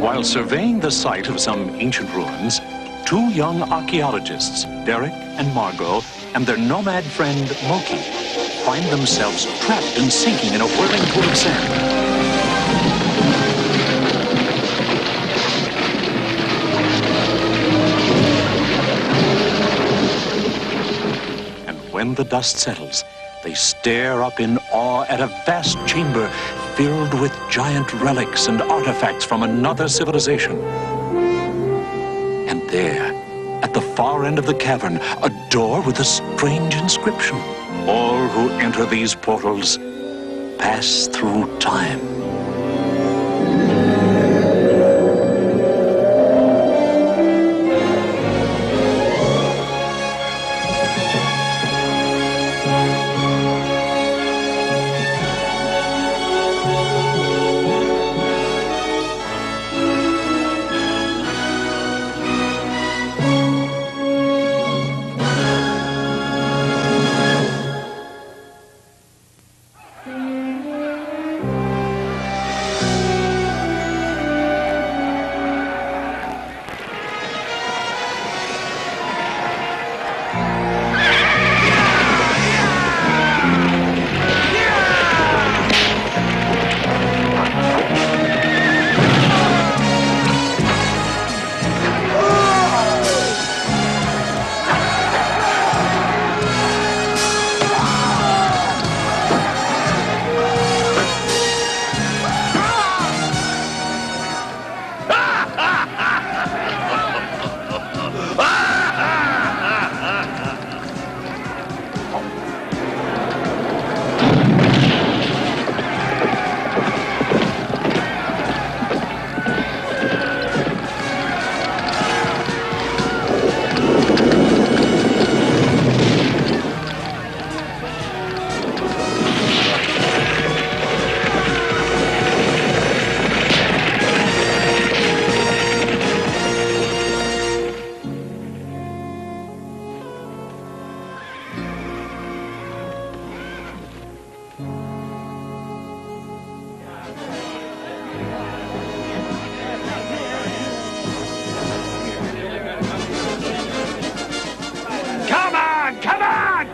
While surveying the site of some ancient ruins, two young archaeologists, Derek and Margot, and their nomad friend, Moki, find themselves trapped and sinking in a whirling pool of sand. And when the dust settles, they stare up in awe at a vast chamber filled with giant relics and artifacts from another civilization. And there, at the far end of the cavern, a door with a strange inscription. All who enter these portals pass through time.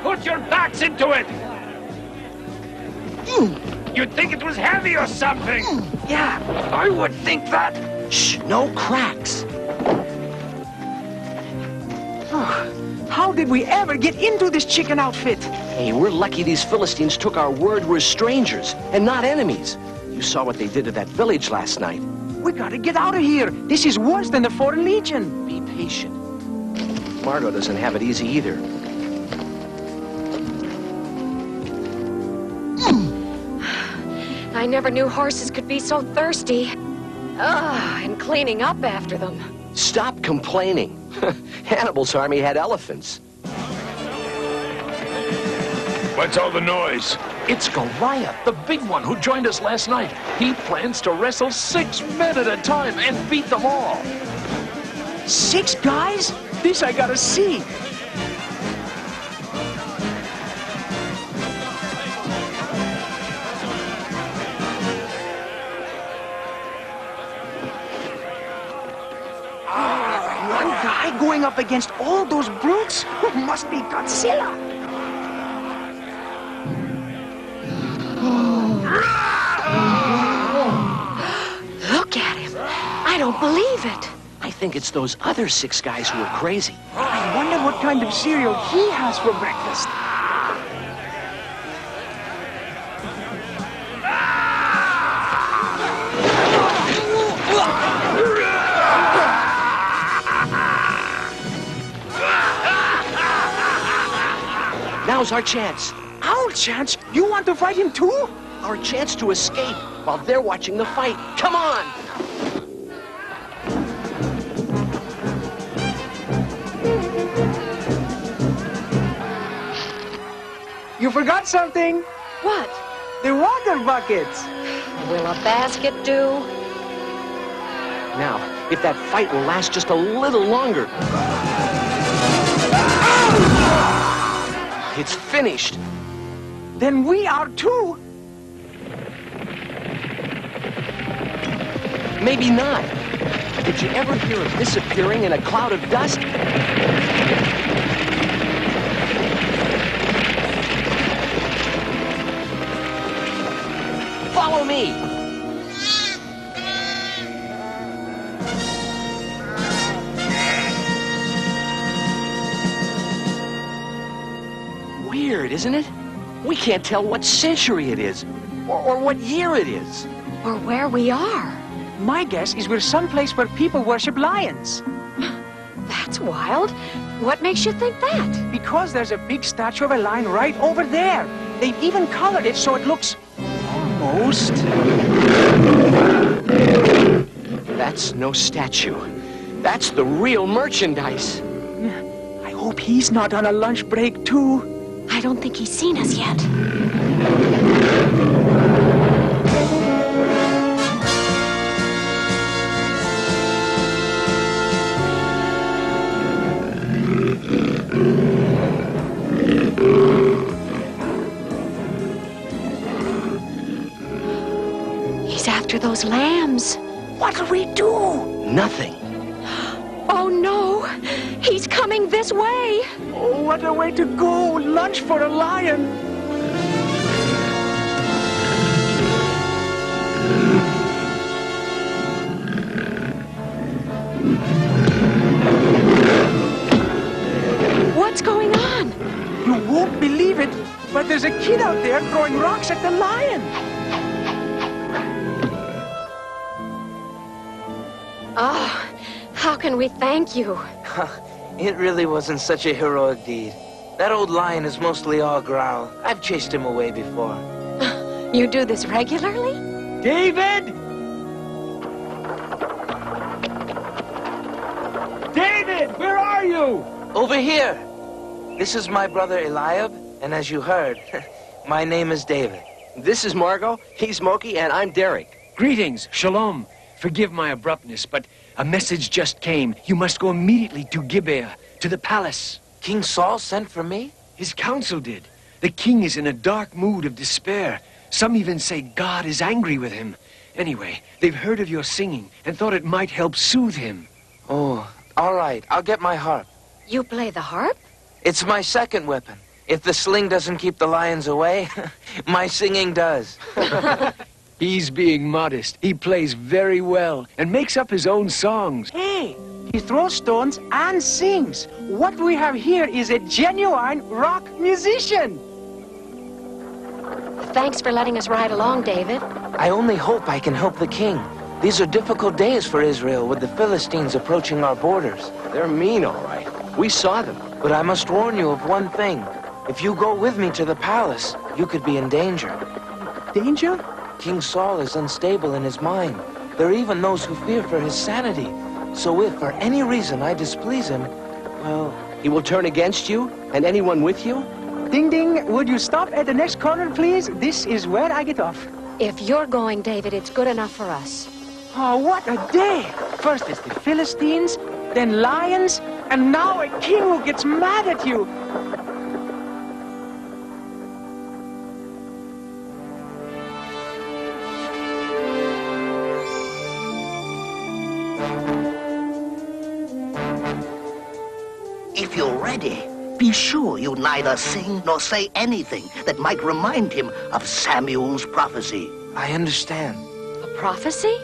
Put your backs into it! You'd think it was heavy or something! Yeah, I would think that. Shh, no cracks. How did we ever get into this chicken outfit? Hey, we're lucky these Philistines took our word we're strangers and not enemies. You saw what they did to that village last night. We gotta get out of here. This is worse than the Foreign Legion. Be patient. Margot doesn't have it easy either. I never knew horses could be so thirsty. And cleaning up after them. Stop complaining. Hannibal's army had elephants. What's all the noise? It's Goliath, the big one who joined us last night. He plans to wrestle 6 men at a time and beat them all. 6 guys? This I gotta see. One guy going up against all those brutes? Must be Godzilla. Look at him. I don't believe it. I think it's those other 6 guys who are crazy. I wonder what kind of cereal he has for breakfast. Now's our chance. Our chance? You want to fight him too? Our chance to escape while they're watching the fight. Come on! You forgot something. What? The water buckets. Will a basket do? Now, if that fight will last just a little longer. It's finished. Then we are too. Maybe not. Did you ever hear of disappearing in a cloud of dust? Follow me! Weird, isn't it? We can't tell what century it is, or what year it is. Or where we are. My guess is we're someplace where people worship lions. That's wild. What makes you think that? Because there's a big statue of a lion right over there. They've even colored it so it looks almost... That's no statue. That's the real merchandise. I hope he's not on a lunch break, too. I don't think he's seen us yet. He's after those lambs. What'll we do? Nothing. Oh, no. He's coming this way. Oh, what a way to go. Lunch for a lion. What's going on? You won't believe it, but there's a kid out there throwing rocks at the lion. Oh, how can we thank you? It really wasn't such a heroic deed. That old lion is mostly all growl. I've chased him away before. You do this regularly? David! David, where are you? Over here. This is my brother Eliab, and as you heard, my name is David. This is Margot, he's Moki, and I'm Derek. Greetings, shalom. Forgive my abruptness, but a message just came. You must go immediately to Gibeah, to the palace. King Saul sent for me? His council did. The king is in a dark mood of despair. Some even say God is angry with him. Anyway, they've heard of your singing and thought it might help soothe him. Oh, all right. I'll get my harp. You play the harp? It's my second weapon. If the sling doesn't keep the lions away, my singing does. He's being modest. He plays very well and makes up his own songs. Hey, he throws stones and sings. What we have here is a genuine rock musician. Thanks for letting us ride along, David. I only hope I can help the king. These are difficult days for Israel with the Philistines approaching our borders. They're mean, all right. We saw them. But I must warn you of one thing. If you go with me to the palace, you could be in danger. Danger? King Saul is unstable in his mind. There are even those who fear for his sanity. So if for any reason I displease him, well... He will turn against you and anyone with you? Ding, ding, would you stop at the next corner, please? This is where I get off. If you're going, David, it's good enough for us. Oh, what a day! First it's the Philistines, then lions, and now a king who gets mad at you. If you're ready, be sure you neither sing nor say anything that might remind him of Samuel's prophecy. I understand. A prophecy?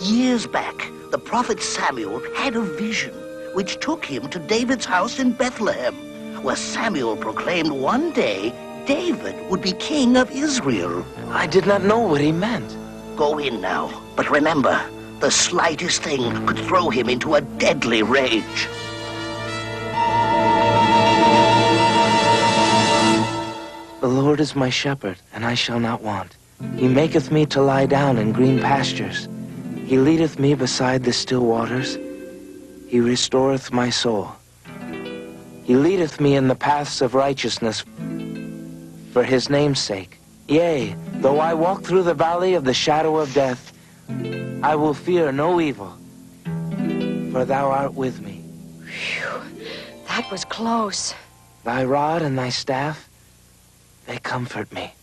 Years back, the prophet Samuel had a vision which took him to David's house in Bethlehem, where Samuel proclaimed one day David would be king of Israel. I did not know what he meant. Go in now, but remember, the slightest thing could throw him into a deadly rage. The Lord is my shepherd, and I shall not want. He maketh me to lie down in green pastures. He leadeth me beside the still waters. He restoreth my soul. He leadeth me in the paths of righteousness for his name's sake. Yea, though I walk through the valley of the shadow of death, I will fear no evil, for thou art with me. Phew, that was close. Thy rod and thy staff, they comfort me.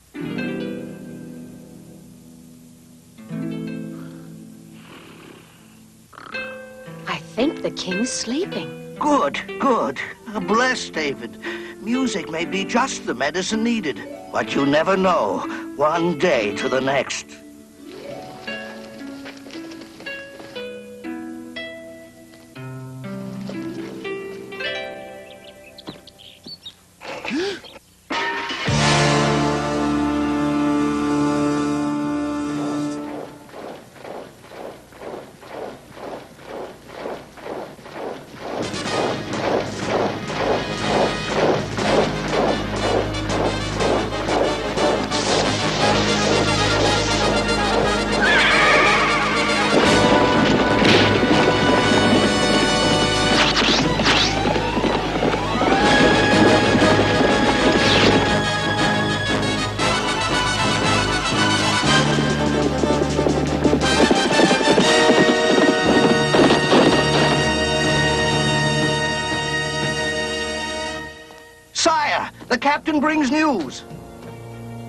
think the king's sleeping. Good, good. Bless David. Music may be just the medicine needed, but you never know, one day to the next. The captain brings news.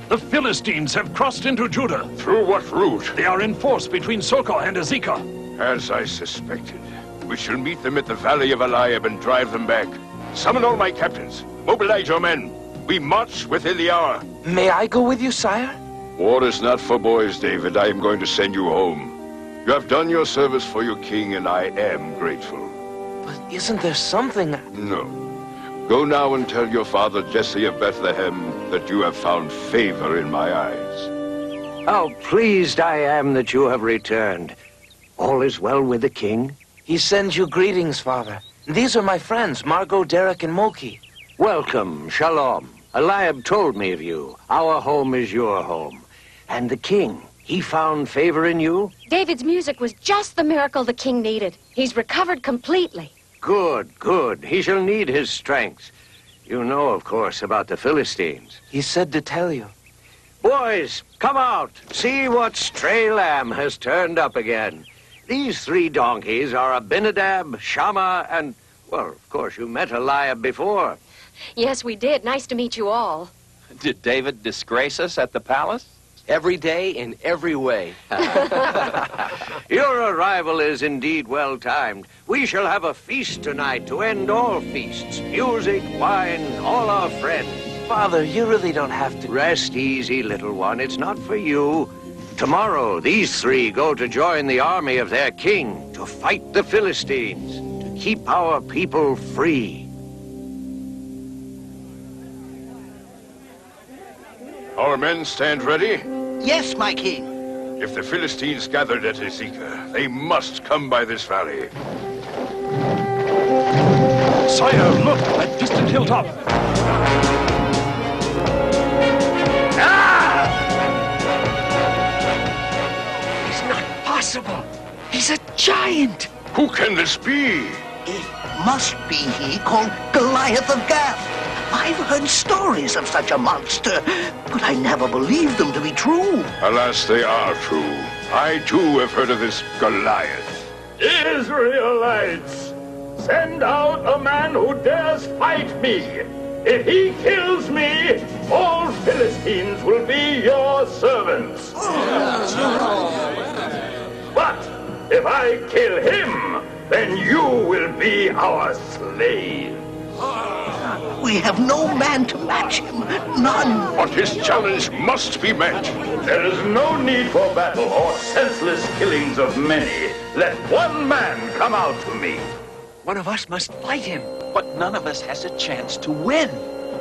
The Philistines have crossed into Judah. Through what route? They are in force between Socoh and Azekah. As I suspected. We shall meet them at the Valley of Eliab and drive them back. Summon all my captains. Mobilize your men. We march within the hour. May I go with you, sire? War is not for boys, David. I am going to send you home. You have done your service for your king, and I am grateful. But isn't there something... No. Go now and tell your father Jesse of Bethlehem that you have found favor in my eyes. How pleased I am that you have returned. All is well with the king? He sends you greetings, father. These are my friends, Margot, Derek, and Moki. Welcome, shalom. Eliab told me of you. Our home is your home. And the king, he found favor in you? David's music was just the miracle the king needed. He's recovered completely. Good, good. He shall need his strength. You know, of course, about the Philistines. He said to tell you. Boys, come out. See what stray lamb has turned up again. These 3 donkeys are Abinadab, Shammah, and, well, of course, you met Eliab before. Yes, we did. Nice to meet you all. Did David disgrace us at the palace? Every day in every way. Your arrival is indeed well-timed. We shall have a feast tonight to end all feasts. Music, wine, all our friends. Father, you really don't have to... Rest easy, little one. It's not for you. Tomorrow, these 3 go to join the army of their king to fight the Philistines, to keep our people free. Our men stand ready? Yes, my king. If the Philistines gathered at Azekah, they must come by this valley. Sire, look, that distant hilltop. Ah! It's not possible. He's a giant. Who can this be? It must be he called Goliath of Gath. I've heard stories of such a monster, but I never believed them to be true. Alas, they are true. I, too, have heard of this Goliath. Israelites, send out a man who dares fight me. If he kills me, all Philistines will be your servants. But if I kill him, then you will be our slave. We have no man to match him. None. But his challenge must be met. There is no need for battle or senseless killings of many. Let one man come out to me. One of us must fight him. But none of us has a chance to win,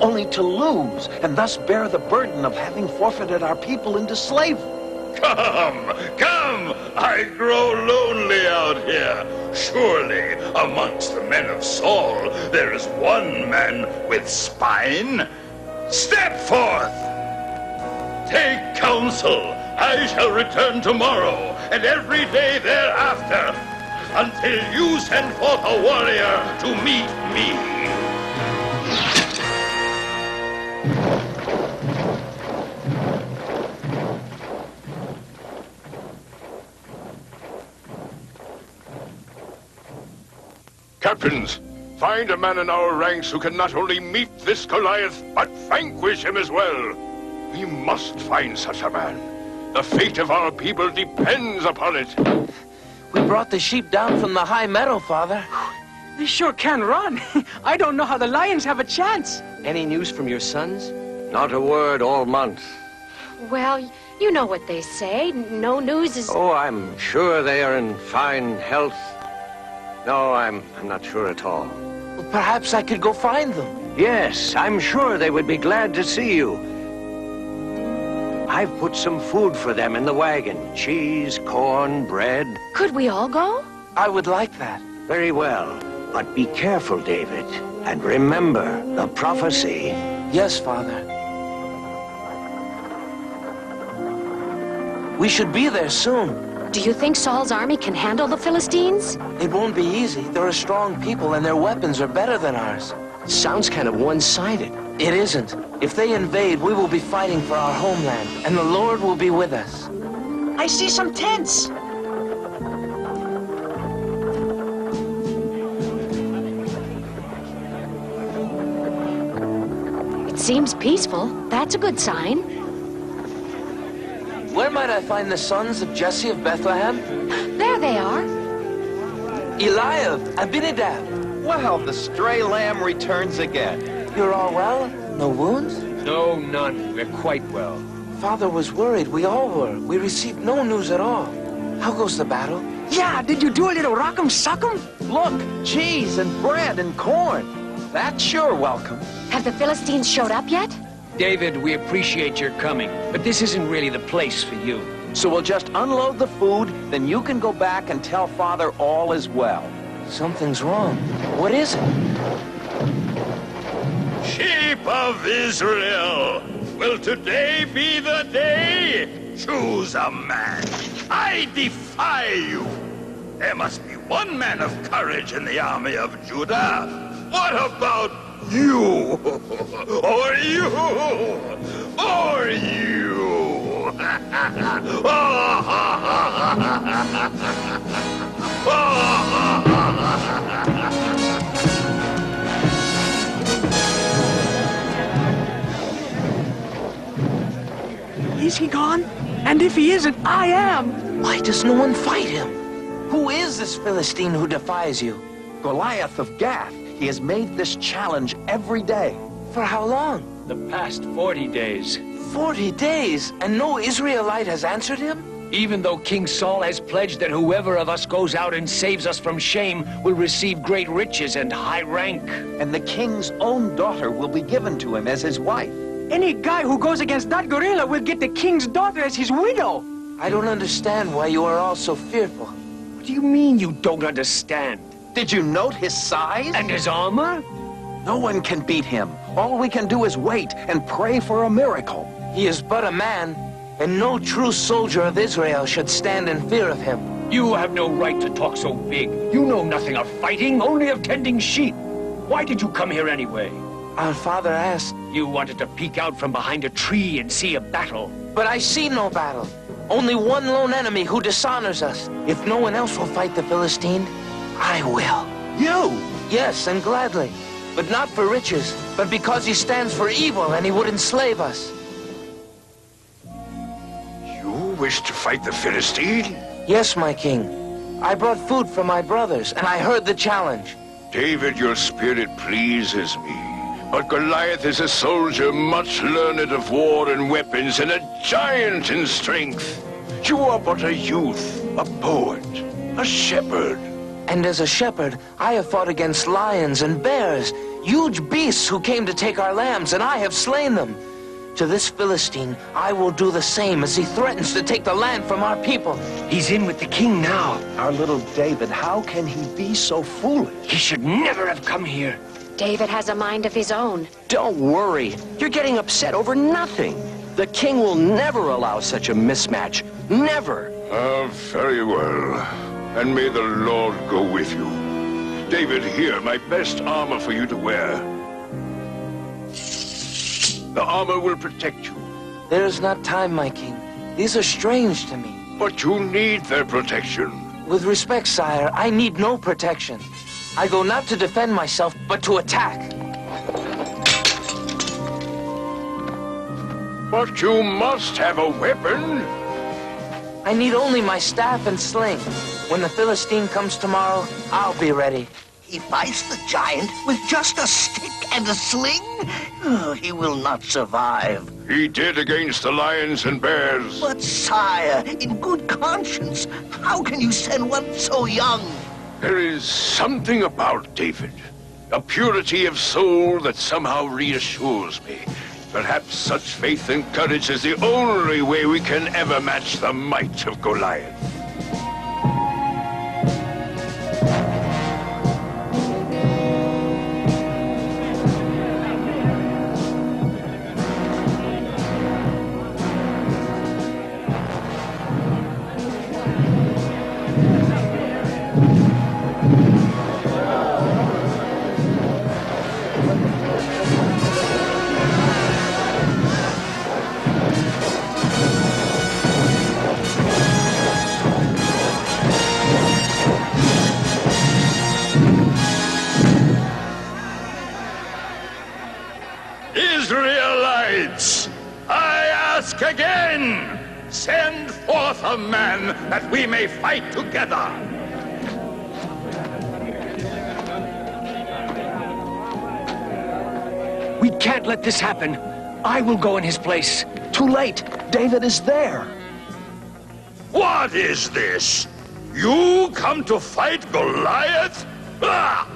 only to lose, and thus bear the burden of having forfeited our people into slavery. Come, come! I grow lonely out here. Surely, amongst the men of Saul, there is one man with spine. Step forth! Take counsel. I shall return tomorrow, and every day thereafter, until you send forth a warrior to meet me. Captains, find a man in our ranks who can not only meet this Goliath, but vanquish him as well. We must find such a man. The fate of our people depends upon it. We brought the sheep down from the high meadow, Father. They sure can run. I don't know how the lions have a chance. Any news from your sons? Not a word all month. Well, you know what they say. No news is... Oh, I'm sure they are in fine health. No, I'm not sure at all. Well, perhaps I could go find them. Yes, I'm sure they would be glad to see you. I've put some food for them in the wagon. Cheese, corn, bread. Could we all go? I would like that. Very well. But be careful, David. And remember the prophecy. Yes, Father. We should be there soon. Do you think Saul's army can handle the Philistines? It won't be easy. They're a strong people and their weapons are better than ours. Sounds kind of one-sided. It isn't. If they invade, we will be fighting for our homeland, and the Lord will be with us. I see some tents. It seems peaceful. That's a good sign. Where might I find the sons of Jesse of Bethlehem? There they are. Eliab, Abinadab. Well, the stray lamb returns again. You're all well? No wounds? No, none. We're quite well. Father was worried. We all were. We received no news at all. How goes the battle? Yeah, did you do a little rock'em sock'em? Look, cheese and bread and corn. That's sure welcome. Have the Philistines showed up yet? David, we appreciate your coming, but this isn't really the place for you. So we'll just unload the food, then you can go back and tell Father all is well. Something's wrong. What is it? Sheep of Israel, will today be the day? Choose a man. I defy you. There must be one man of courage in the army of Judah. What about you? Or you? Or you? Is he gone? And if he isn't, I am. Why does no one fight him? Who is this Philistine who defies you? Goliath of Gath. He has made this challenge every day. For how long? The past 40 days. 40 days, and no Israelite has answered him? Even though King Saul has pledged that whoever of us goes out and saves us from shame will receive great riches and high rank. And the king's own daughter will be given to him as his wife. Any guy who goes against that gorilla will get the king's daughter as his widow. I don't understand why you are all so fearful. What do you mean you don't understand? Did you note his size? And his armor? No one can beat him. All we can do is wait and pray for a miracle. He is but a man, and no true soldier of Israel should stand in fear of him. You have no right to talk so big. You know nothing of fighting, only of tending sheep. Why did you come here anyway? Our father asked. You wanted to peek out from behind a tree and see a battle. But I see no battle. Only one lone enemy who dishonors us. If no one else will fight the Philistine, I will. You? Yes, and gladly. But not for riches, but because he stands for evil and he would enslave us. You wish to fight the Philistine? Yes, my king. I brought food for my brothers, and I heard the challenge. David, your spirit pleases me. But Goliath is a soldier much learned of war and weapons, and a giant in strength. You are but a youth, a poet, a shepherd. And as a shepherd, I have fought against lions and bears, huge beasts who came to take our lambs, and I have slain them. To this Philistine, I will do the same as he threatens to take the land from our people. He's in with the king now. Our little David, how can he be so foolish? He should never have come here. David has a mind of his own. Don't worry. You're getting upset over nothing. The king will never allow such a mismatch. Never. Very well. And may the Lord go with you. David, here, my best armor for you to wear. The armor will protect you. There is not time, my king. These are strange to me. But you need their protection. With respect, sire, I need no protection. I go not to defend myself, but to attack. But you must have a weapon. I need only my staff and sling. When the Philistine comes tomorrow, I'll be ready. He fights the giant with just a stick and a sling? Oh, he will not survive. He did against the lions and bears. But sire, in good conscience, how can you send one so young? There is something about David, a purity of soul that somehow reassures me. Perhaps such faith and courage is the only way we can ever match the might of Goliath. Israelites, I ask again, send forth a man that we may fight together. We can't let this happen. I will go in his place. Too late. David is there. What is this? You come to fight Goliath? Ah!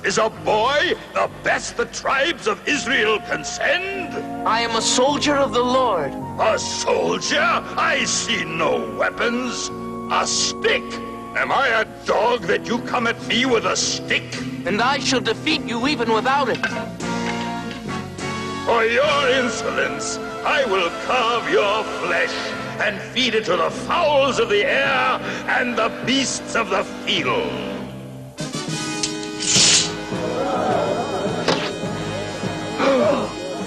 Is a boy the best the tribes of Israel can send? I am a soldier of the Lord. A soldier? I see no weapons. A stick? Am I a dog that you come at me with a stick? And I shall defeat you even without it. For your insolence, I will carve your flesh and feed it to the fowls of the air and the beasts of the field.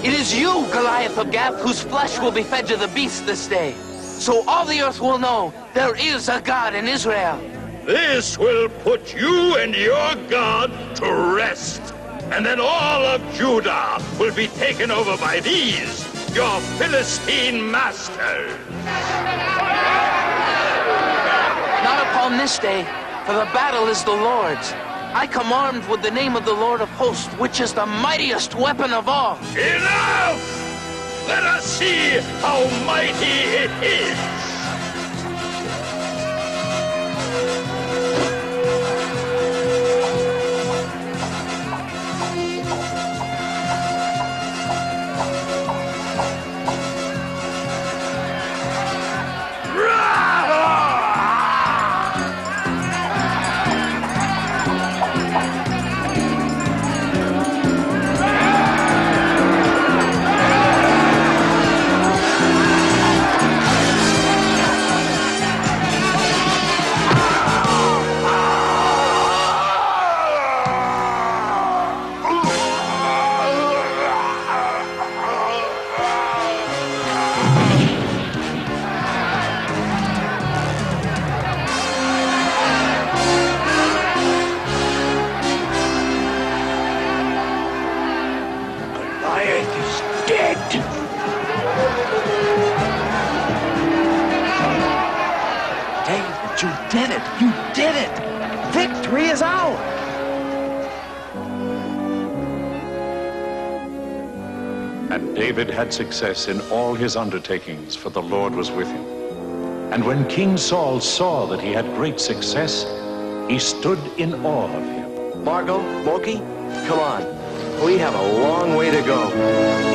It is you, Goliath of Gath, whose flesh will be fed to the beasts this day. So all the earth will know there is a God in Israel. This will put you and your God to rest. And then all of Judah will be taken over by these, your Philistine masters. Not upon this day, for the battle is the Lord's. I come armed with the name of the Lord of hosts, which is the mightiest weapon of all. Enough! Let us see how mighty it is. You did it! You did it! Victory is ours! And David had success in all his undertakings, for the Lord was with him. And when King Saul saw that he had great success, he stood in awe of him. Margot, Moki, come on. We have a long way to go.